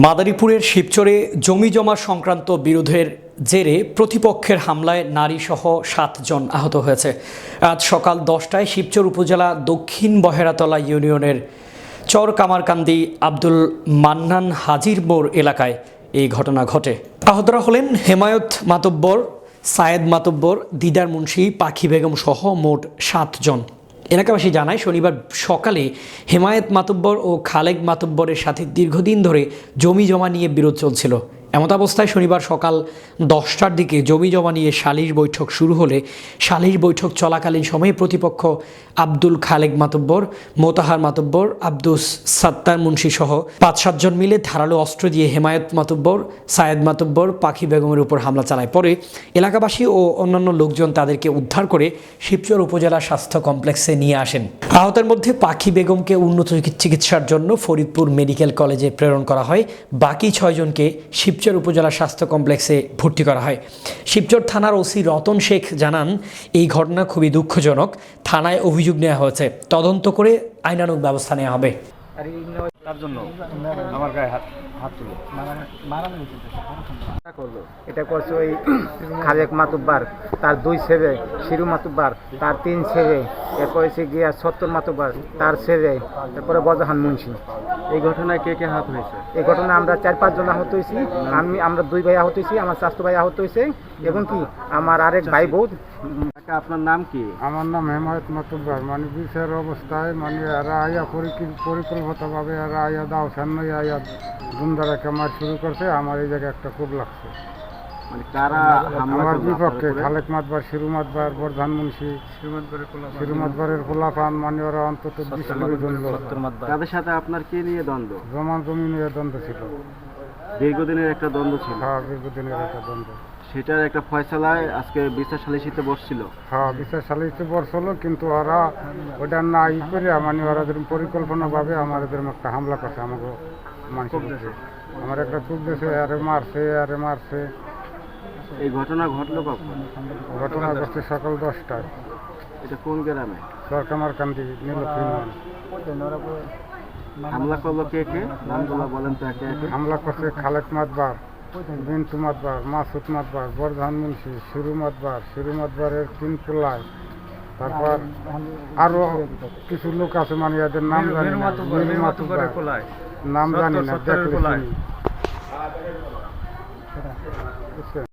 মাদারীপুরের শিবচরে জমি জমা সংক্রান্ত বিরোধের জেরে প্রতিপক্ষের হামলায় নারীসহ ৭ জন আহত হয়েছে। আজ সকাল ১০টায় শিবচর উপজেলা দক্ষিণ বহেরাতলা ইউনিয়নের চর কামারকান্দি আব্দুল মান্নান হাজির মোড় এলাকায় এই ঘটনা ঘটে। আহতরা হলেন হেমায়ত মাতব্বর, সায়েদ মাতব্বর, দিদার মুন্সি, পাখি বেগম সহ মোট ৭ জন। এলাকাবাসী জানায় শনিবার সকালে হেমায়েত মাতব্বর ও খালেক মাতব্বরের সাথে দীর্ঘদিন ধরে জমি জমা নিয়ে বিরোধ চলছিল। এমতাবস্থায় শনিবার সকাল ১০টার দিকে জমি জমা নিয়ে সালিশ বৈঠক শুরু হলে সালিশ বৈঠক চলাকালীন সময়ে প্রতিপক্ষ আব্দুল খালেক মাতব্বর, মোতাহার মাতব্বর, আব্দুস সাত্তার মুন্সি সহ ৫-৭ জন মিলে ধারালো অস্ত্র দিয়ে হেমায়েত মাতব্বর, সায়েদ মাতব্বর, পাখি বেগমের উপর হামলা চালায়। পরে এলাকাবাসী ও অন্যান্য লোকজন তাদেরকে উদ্ধার করে শিবচর উপজেলা স্বাস্থ্য কমপ্লেক্সে নিয়ে আসেন। আহতের মধ্যে পাখি বেগমকে উন্নত চিকিৎসার জন্য ফরিদপুর মেডিকেল কলেজে প্রেরণ করা হয়। বাকি ৬ জনকে শিবচর উপজেলা স্বাস্থ্য কমপ্লেক্সে ভর্তি করা হয়। শিবচর থানার ওসি রতন শেখ জানান, এই ঘটনা খুবই দুঃখজনক। থানায় অভিযোগ নেওয়া হয়েছে, তদন্ত করে আইনানুগ ব্যবস্থা নেওয়া হবে। তার জন্য আমার গায়ে হাত তুলে এটা করছে ওই খালেক মাতুব্বার, তার 2 ছেলে শিরু মাতুব্বার, তার 3 ছেলে, এরপর হচ্ছে গিয়া ৭০ মাতুব্বার, তার ছেলে, তারপরে বজাহান মুন্সি। এই ঘটনায় কে কে আহত হয়েছে? এই ঘটনায় আমরা 4-5 জন আহত হয়েছি। আমরা 2 ভাই আহত হয়েছি, আমার চাচতো ভাই আহত হয়েছে এবং কি আমার আরেক ভাই বোন। আপনার নাম কি? আমার নাম হেমায়ত মাতুব্বার। মানে বিচার অবস্থায় মানে এরা আয়া পরিকল্পিতভাবে এরা আয়া দাও সামনে আয়া দুমদারা কামার শুরু করছে। আমার এই জায়গায় একটা খুব লাগছে। মানে কারা আমার বিপক্ষে খালেক মাতবার, শিরু মাতবার, বরধান মুন্সি, শিরু মাতবারের খোলাফান, মানে ওরা অন্তত 20 জন লোক। তাদের সাথে আপনার কি নিয়ে দ্বন্দ্ব? জমি নিয়ে দ্বন্দ্ব ছিল। দীর্ঘদিনের একটা দ্বন্দ্ব ছিল। হ্যাঁ, দীর্ঘদিনের একটা দ্বন্দ্ব। সেটার একটা ফয়সালায় আজকে বিচার সালিসিতে বসছিল। হ্যাঁ, বিচার সালিসিতে বসছিল, কিন্তু ওরা ওটা না করে মানে ওরা যেরকম পরিকল্পনাভাবে আমার এদের একটা হামলা করছে আমাকে মানুষের উপরে। আমার একটা চুপ দেশে আরে মারছে। এই ঘটনা ঘটলো কখন? ঘটনা ঘটছে সকাল 10টায়। এটা কোন গ্রামে? চর কামারকান্দি নীলক্ষণ। হামলা করলো কে কে? নামগুলো বলেন তো একে একে। হামলা করছে খালেক মাতবার, বিন্টু মাতবার, মাসুদ মাতবার, বরধান মুন্সি, শিরু মাতবারের 3 পোলায়। তারপর আরো কিছু লোক আছে, মানে এদের নাম জানি না, নাম জানি না, দেখলে